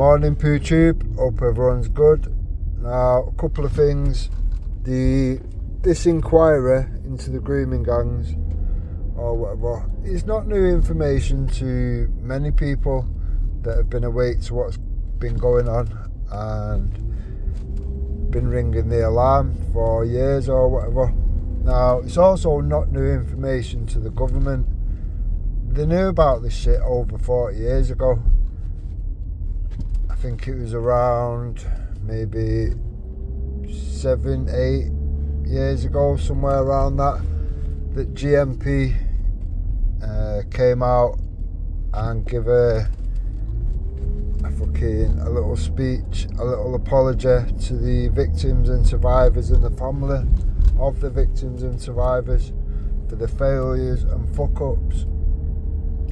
Morning Poo Tube, hope everyone's good. Now, a couple of things. This inquiry into the grooming gangs or whatever is not new information to many people that have been awake to what's been going on and been ringing the alarm for years or whatever. Now, it's also not new information to the government. They knew about this shit over 40 years ago. I think it was around maybe 7-8 years ago, somewhere around that GMP came out and give a little speech, a little apology to the victims and survivors and the family of the victims and survivors for the failures and fuck-ups.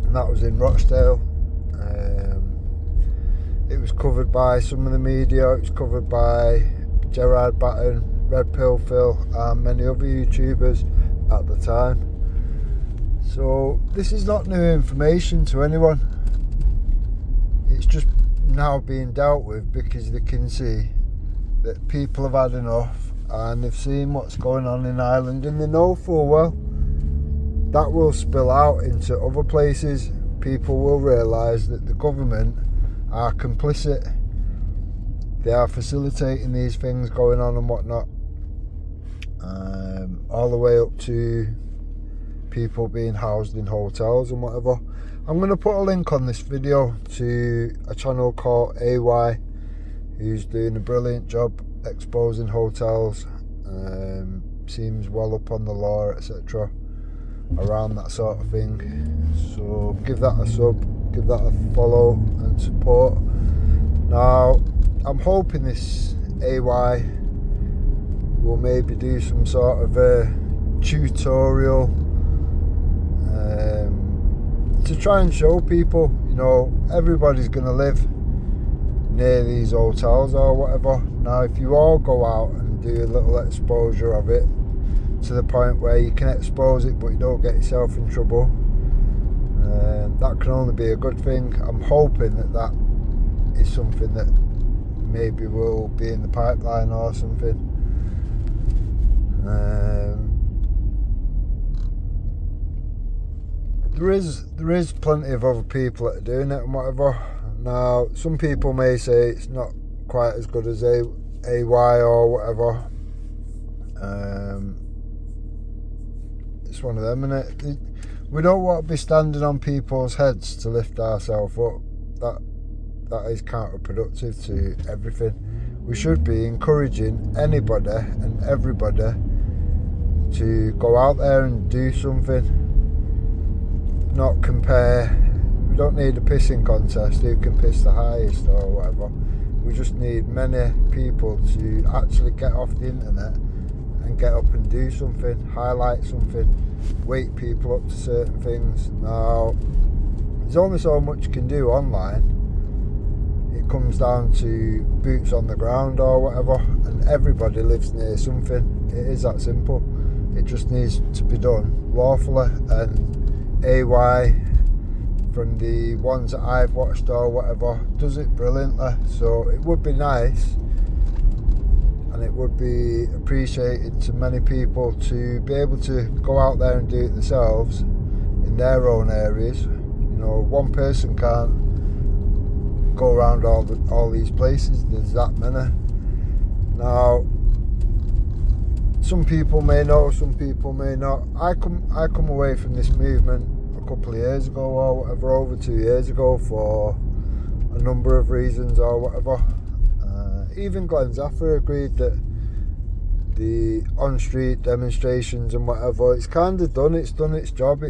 And that was in Rochdale. It was covered by some of the media. It was covered by Gerard Batten, Red Pill Phil, and many other YouTubers at the time. So this is not new information to anyone. It's just now being dealt with because they can see that people have had enough and they've seen what's going on in Ireland, and they know full well that will spill out into other places. People will realise that the government are complicit. They are facilitating these things going on and whatnot, all the way up to people being housed in hotels and whatever. I'm going to put a link on this video to a channel called AY, who's doing a brilliant job exposing hotels. Seems well up on the law, etc., around that sort of thing. So give that a sub, give that a follow and support. Now, I'm hoping this AY will maybe do some sort of a tutorial to try and show people, everybody's going to live near these hotels or whatever. Now, if you all go out and do a little exposure of it to the point where you can expose it but you don't get yourself in trouble, that can only be a good thing. I'm hoping that is something that maybe will be in the pipeline or something. There is plenty of other people that are doing it and whatever. Now, some people may say it's not quite as good as AY or whatever. It's one of them, innit? We don't want to be standing on people's heads to lift ourselves up. That is counterproductive to everything. We should be encouraging anybody and everybody to go out there and do something. Not compare. We don't need a pissing contest, who can piss the highest or whatever. We just need many people to actually get off the internet and get up and do something, highlight something, wake people up to certain things. Now, there's only so much you can do online. It comes down to boots on the ground or whatever, and everybody lives near something. It is that simple. It just needs to be done lawfully, and AY, from the ones that I've watched or whatever, does it brilliantly. So it would be nice and it would be appreciated to many people to be able to go out there and do it themselves in their own areas. One person can't go around all these places. There's that many. Now, some people may know, some people may not. I come away from this movement a couple of years ago or whatever, over 2 years ago, for a number of reasons or whatever. Even Glenn Zaffer agreed that the on-street demonstrations and whatever, it's kind of done. It's done its job.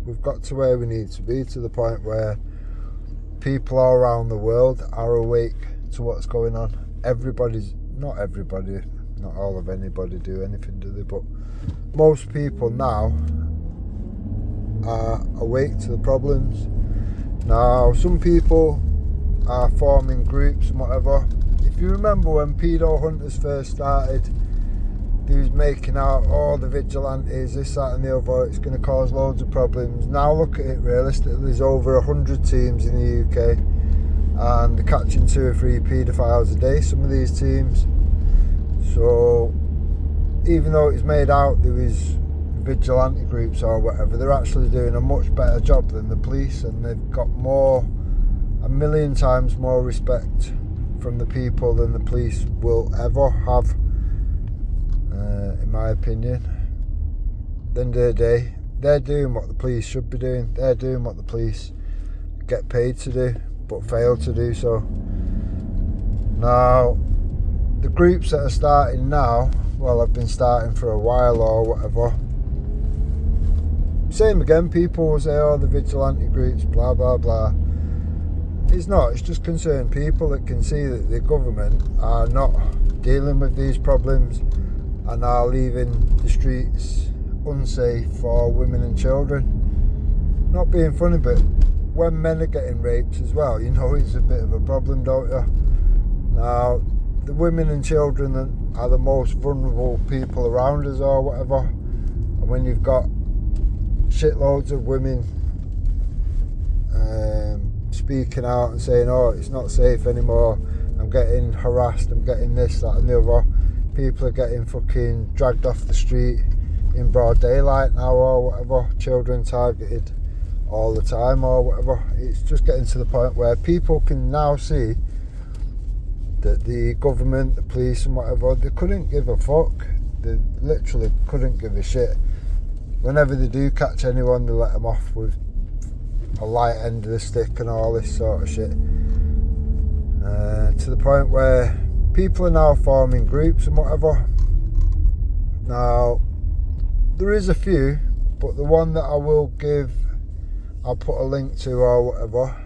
We've got to where we need to be, to the point where people all around the world are awake to what's going on. Not everybody, not all of anybody do anything, do they? But most people now are awake to the problems. Now, some people are forming groups and whatever. If you remember when pedo hunters first started, they was making out, the vigilantes, this, that and the other, it's going to cause loads of problems. Now look at it realistically, there's over 100 teams in the UK, and they're catching 2 or 3 paedophiles a day, some of these teams. So even though it's made out there is vigilante groups or whatever, they're actually doing a much better job than the police, and they've got a million times more respect from the people than the police will ever have, in my opinion. At the end of the day, they're doing what the police should be doing. They're doing what the police get paid to do, but fail to do so. Now, the groups that are starting now, well, I've been starting for a while or whatever. Same again, people will say, oh, the vigilante groups, blah, blah, blah. It's not, it's just concerned people that can see that the government are not dealing with these problems and are leaving the streets unsafe for women and children. Not being funny, but when men are getting raped as well, you know it's a bit of a problem, don't you? Now, the women and children are the most vulnerable people around us or whatever, and when you've got shitloads of women speaking out and saying, oh, it's not safe anymore, I'm getting harassed, I'm getting this, that and the other, people are getting fucking dragged off the street in broad daylight now or whatever, children targeted all the time or whatever. It's just getting to the point where people can now see that the government, the police and whatever, they couldn't give a fuck. They literally couldn't give a shit. Whenever they do catch anyone, they let them off with a light end of the stick and all this sort of shit. To the point where people are now forming groups and whatever. Now, there is a few, but the one that I will give, I'll put a link to or whatever,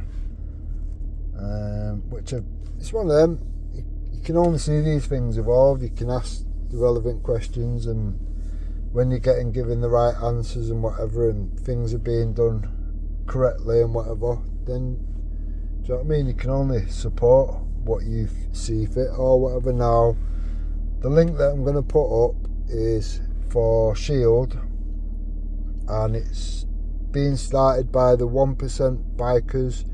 it's one of them. You can only see these things evolve. You can ask the relevant questions, and when you're getting given the right answers and whatever, and things are being done correctly and whatever, then, do you know what I mean? You can only support what you see fit or whatever. Now, the link that I'm going to put up is for Shield, and it's being started by the 1% bikers,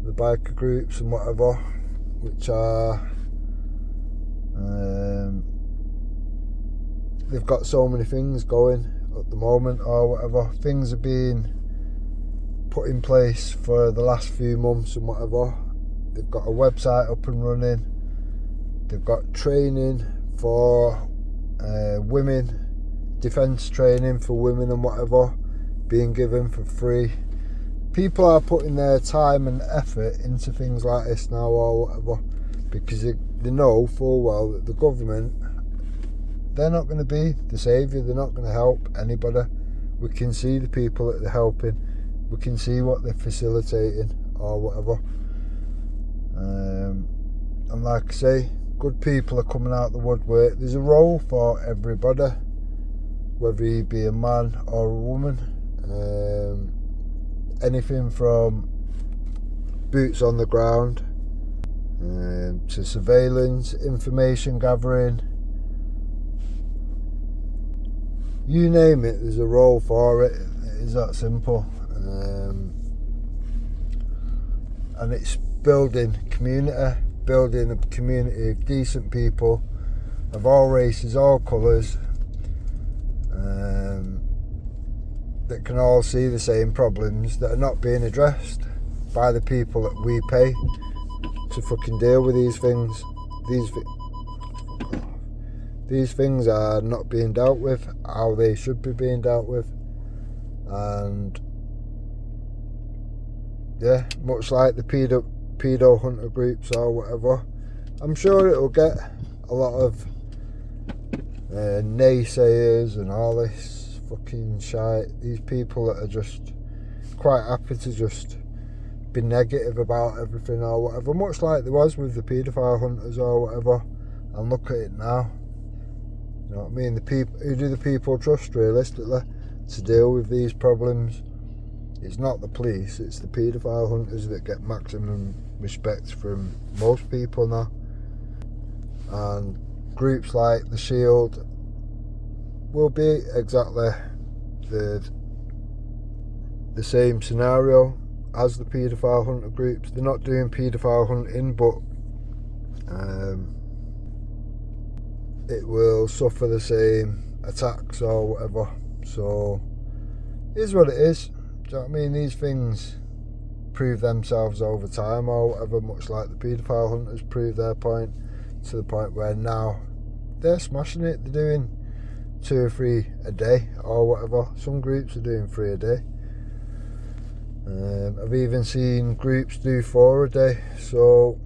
the biker groups and whatever, which are they've got so many things going at the moment or whatever. Things are being put in place for the last few months and whatever. They've got a website up and running. They've got training for women, defence training for women and whatever, being given for free. People are putting their time and effort into things like this now or whatever, because they know full well that the government, they're not going to be the saviour, they're not going to help anybody. We can see the people that they're helping, we can see what they're facilitating or whatever. And like I say, good people are coming out the woodwork. There's a role for everybody, whether you be a man or a woman. Anything from boots on the ground to surveillance, information gathering, you name it, there's a role for it. It is that simple. And it's building a community of decent people of all races, all colours, that can all see the same problems that are not being addressed by the people that we pay to fucking deal with these things. These things are not being dealt with how they should be being dealt with. And yeah, much like the pedo hunter groups or whatever, I'm sure it'll get a lot of naysayers and all this fucking shite. These people that are just quite happy to just be negative about everything or whatever, much like there was with the paedophile hunters or whatever. And look at it now. You know what I mean? The people, who do the people trust realistically to deal with these problems? It's not the police, it's the paedophile hunters that get maximum respect from most people now. And groups like the Shield will be exactly the same scenario. as the paedophile hunter groups. They're not doing paedophile hunting, but it will suffer the same attacks or whatever. So it is what it is. Do you know what I mean? These things prove themselves over time or whatever, much like the paedophile hunters prove their point, to the point where now they're smashing it. They're doing 2 or 3 a day or whatever. Some groups are doing 3 a day. I've even seen groups do 4 a day. So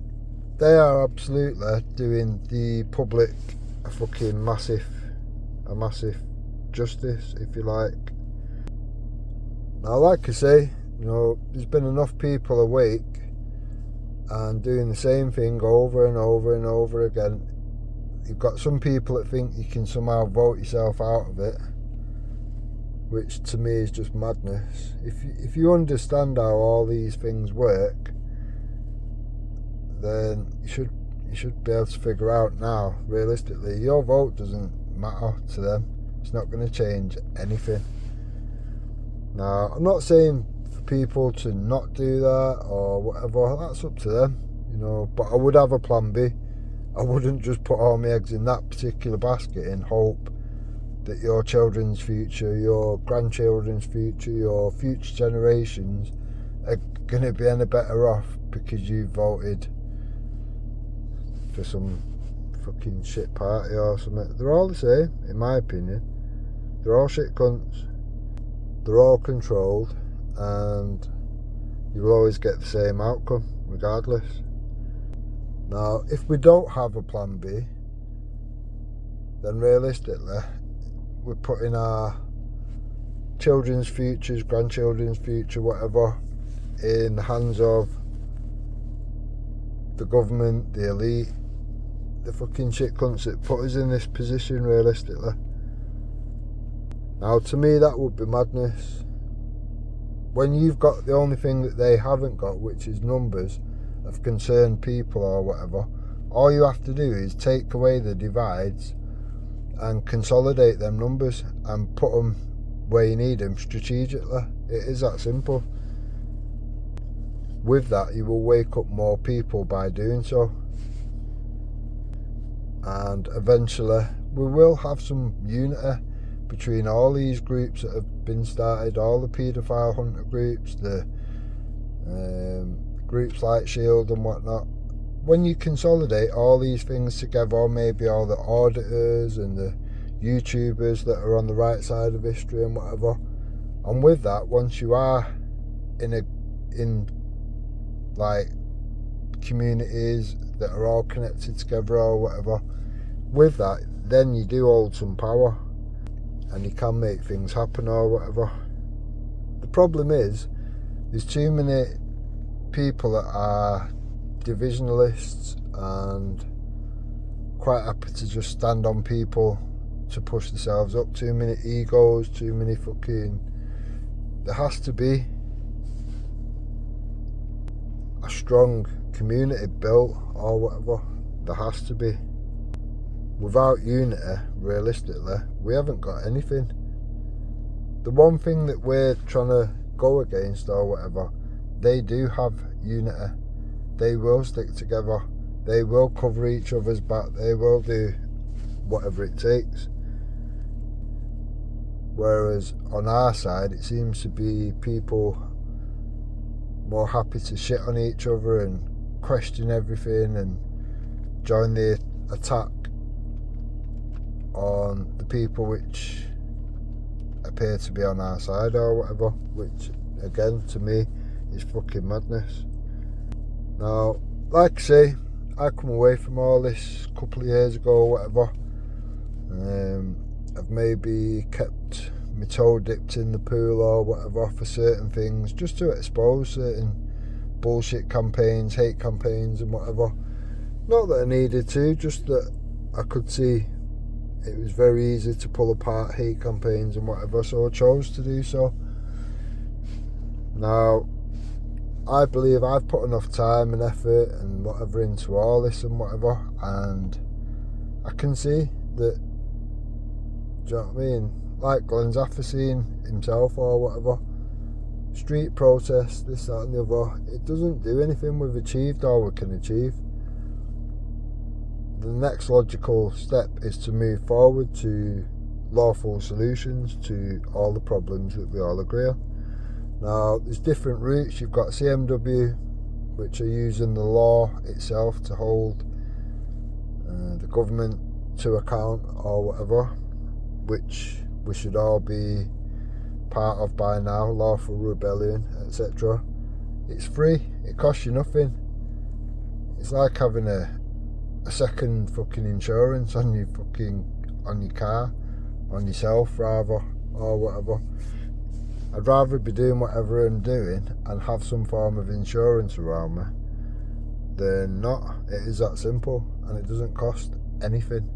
they are absolutely doing the public a fucking massive justice, if you like. Now, like I say, you know, there's been enough people awake and doing the same thing over and over and over again. You've got some people that think you can somehow vote yourself out of it, which to me is just madness. If you understand how all these things work, then you should be able to figure out now, realistically, your vote doesn't matter to them. It's not going to change anything. Now, I'm not saying for people to not do that or whatever. That's up to them, you know. But I would have a plan B. I wouldn't just put all my eggs in that particular basket in hope that your children's future, your grandchildren's future, your future generations are going to be any better off because you voted for some fucking shit party or something. They're all the same, in my opinion. They're all shit cunts. They're all controlled, and you will always get the same outcome, regardless. Now, if we don't have a plan B, then realistically, we're putting our children's futures, grandchildren's future, whatever, in the hands of the government, the elite, the fucking shit cunts that put us in this position, realistically. Now, to me, that would be madness. When you've got the only thing that they haven't got, which is numbers of concerned people or whatever, all you have to do is take away the divides and consolidate them numbers and put them where you need them strategically. It is that simple. With that, you will wake up more people by doing so. And eventually, we will have some unity between all these groups that have been started, all the paedophile hunter groups, the groups like Shield and whatnot. When you consolidate all these things together, or maybe all the auditors and the YouTubers that are on the right side of history and whatever, and with that, once you are in like communities that are all connected together or whatever, with that, then you do hold some power and you can make things happen or whatever. The problem is there's too many people that are divisionalists and quite happy to just stand on people to push themselves up. Too many egos, too many fucking... There has to be a strong community built or whatever. There has to be. Without unity, realistically, we haven't got anything. The one thing that we're trying to go against or whatever, they do have unity. They will stick together. They will cover each other's back. They will do whatever it takes. Whereas on our side, it seems to be people more happy to shit on each other and question everything and join the attack on the people which appear to be on our side or whatever, which again to me is fucking madness. Now, like I say, I come away from all this a couple of years ago or whatever. I've maybe kept my toe dipped in the pool or whatever for certain things, just to expose certain bullshit campaigns, hate campaigns and whatever. Not that I needed to, just that I could see it was very easy to pull apart hate campaigns and whatever, so I chose to do so. Now, I believe I've put enough time and effort and whatever into all this and whatever, and I can see that, do you know what I mean? Like Glenn Zafferseen himself or whatever, street protests, this, that and the other, it doesn't do anything. We've achieved all we can achieve. The next logical step is to move forward to lawful solutions to all the problems that we all agree on. Now, there's different routes. You've got CMW, which are using the law itself to hold the government to account or whatever, which we should all be part of by now, lawful rebellion, etc. It's free, it costs you nothing. It's like having a second fucking insurance on your car, on yourself rather, or whatever. I'd rather be doing whatever I'm doing and have some form of insurance around me than not. It is that simple, and it doesn't cost anything.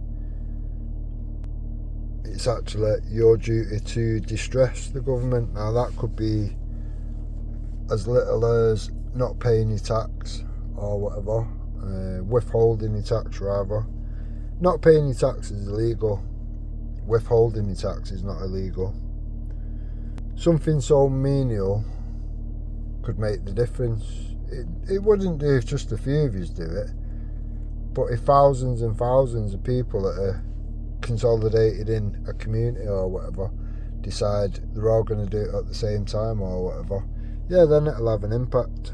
It's actually your duty to distress the government. Now, that could be as little as not paying your tax or whatever, withholding your tax rather. Not paying your tax is illegal. Withholding your tax is not illegal. Something so menial could make the difference. It wouldn't do if just a few of you do it, but if thousands and thousands of people that are consolidated in a community or whatever decide they're all going to do it at the same time or whatever, yeah, then it'll have an impact.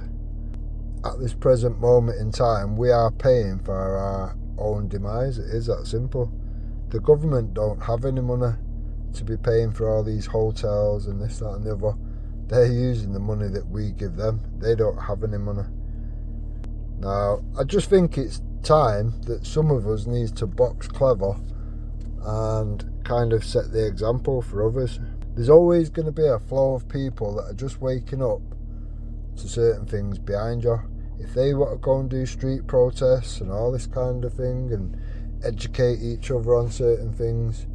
At this present moment in time, we are paying for our own demise. It is that simple. The government don't have any money to be paying for all these hotels and this, that and the other. They're using the money that we give them. They don't have any money. Now, I just think it's time that some of us needs to box clever and kind of set the example for others. There's always going to be a flow of people that are just waking up to certain things behind you. If they want to go and do street protests and all this kind of thing and educate each other on certain things,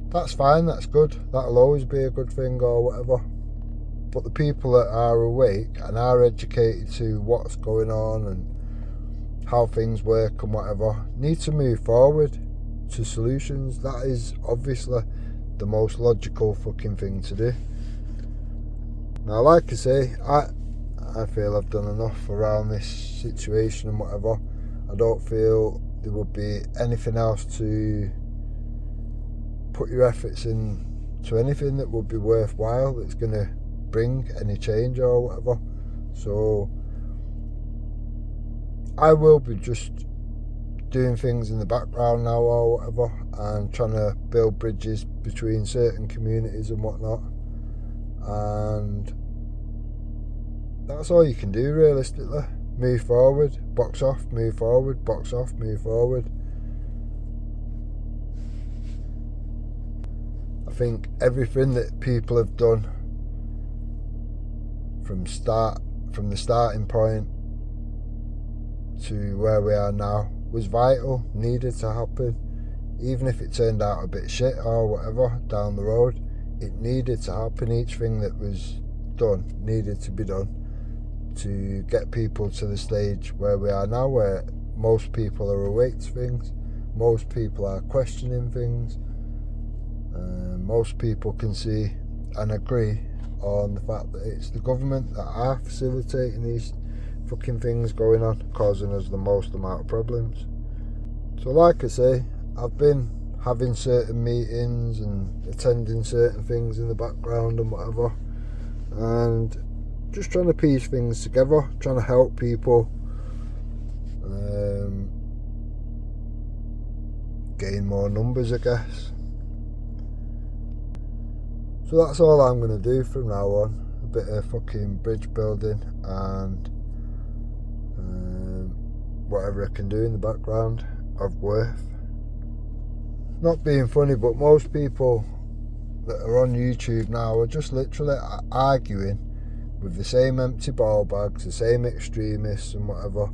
that's fine, that's good. That'll always be a good thing or whatever. But the people that are awake and are educated to what's going on and how things work and whatever need to move forward to solutions. That is obviously the most logical fucking thing to do. Now, like I say, I feel I've done enough around this situation and whatever. I don't feel there would be anything else to put your efforts in to anything that would be worthwhile, that's going to bring any change or whatever. So I will be just doing things in the background now or whatever, and trying to build bridges between certain communities and whatnot, and that's all you can do realistically. Move forward, box off, move forward, box off, move forward. I think everything that people have done from the starting point to where we are now was vital, needed to happen. Even if it turned out a bit shit or whatever down the road, it needed to happen. Each thing that was done needed to be done to get people to the stage where we are now, where most people are awake to things, most people are questioning things, most people can see and agree on the fact that it's the government that are facilitating these fucking things going on, causing us the most amount of problems. So like I say, I've been having certain meetings and attending certain things in the background and whatever, and just trying to piece things together, trying to help people gain more numbers, I guess. So that's all I'm going to do from now on. A bit of fucking bridge building and whatever I can do in the background of worth. Not being funny, but most people that are on YouTube now are just literally arguing with the same empty ball bags, the same extremists and whatever.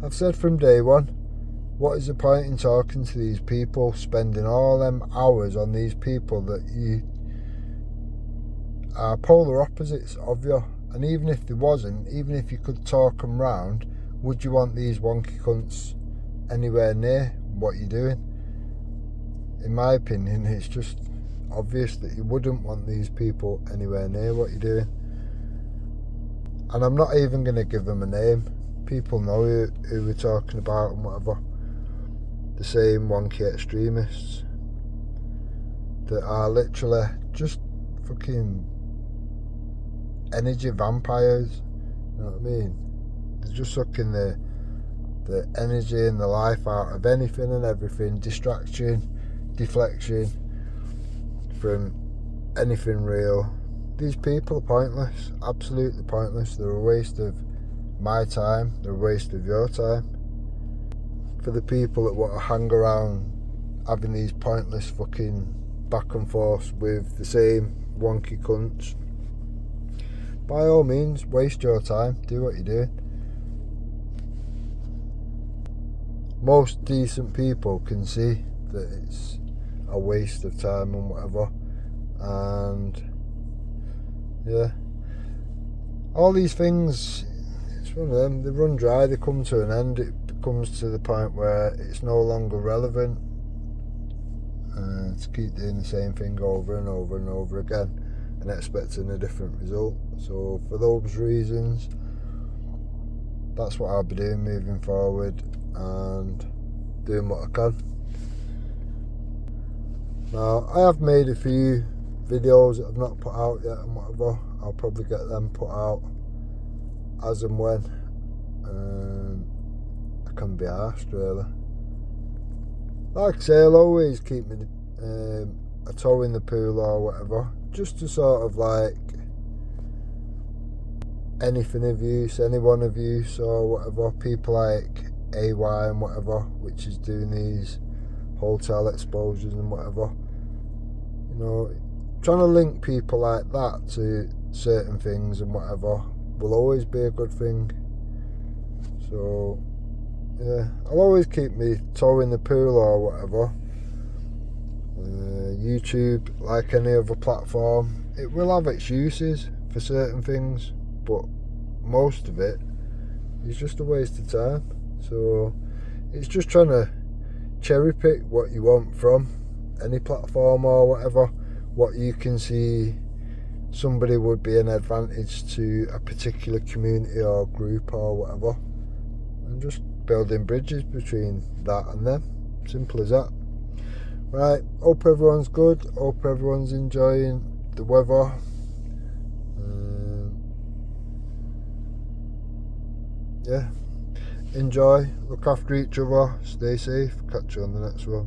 I've said from day one, what is the point in talking to these people, spending all them hours on these people that you are polar opposites of you? And even if there wasn't, even if you could talk them round, would you want these wonky cunts anywhere near what you're doing? In my opinion, it's just obvious that you wouldn't want these people anywhere near what you're doing. And I'm not even going to give them a name. People know who we're talking about and whatever. The same wonky extremists that are literally just fucking energy vampires. You know what I mean? They're just sucking the energy and the life out of anything and everything, distraction, deflection from anything real. These people are pointless, absolutely pointless. They're a waste of my time, they're a waste of your time. For the people that want to hang around having these pointless fucking back and forth with the same wonky cunts, by all means, waste your time, do what you're doing. Most decent people can see that it's a waste of time and whatever, and yeah, all these things, it's one of them, they run dry, they come to an end. It comes to the point where it's no longer relevant to keep doing the same thing over and over and over again and expecting a different result. So for those reasons, that's what I'll be doing moving forward and doing what I can. Now, I have made a few videos that I've not put out yet and whatever. I'll probably get them put out as and when I can be arsed, really. Like I say, I'll always keep me a toe in the pool or whatever, just to sort of like anything of use, anyone of use or whatever. People like AY and whatever, which is doing these hotel exposures and whatever, you know, trying to link people like that to certain things and whatever will always be a good thing. So yeah, I'll always keep me toe in the pool or whatever. YouTube, like any other platform, it will have its uses for certain things, but most of it is just a waste of time. So it's just trying to cherry pick what you want from any platform or whatever, what you can see somebody would be an advantage to a particular community or group or whatever, and just building bridges between that and them. Simple as that. Right, hope everyone's good, hope everyone's enjoying the weather. Yeah, enjoy, look after each other, stay safe, catch you on the next one.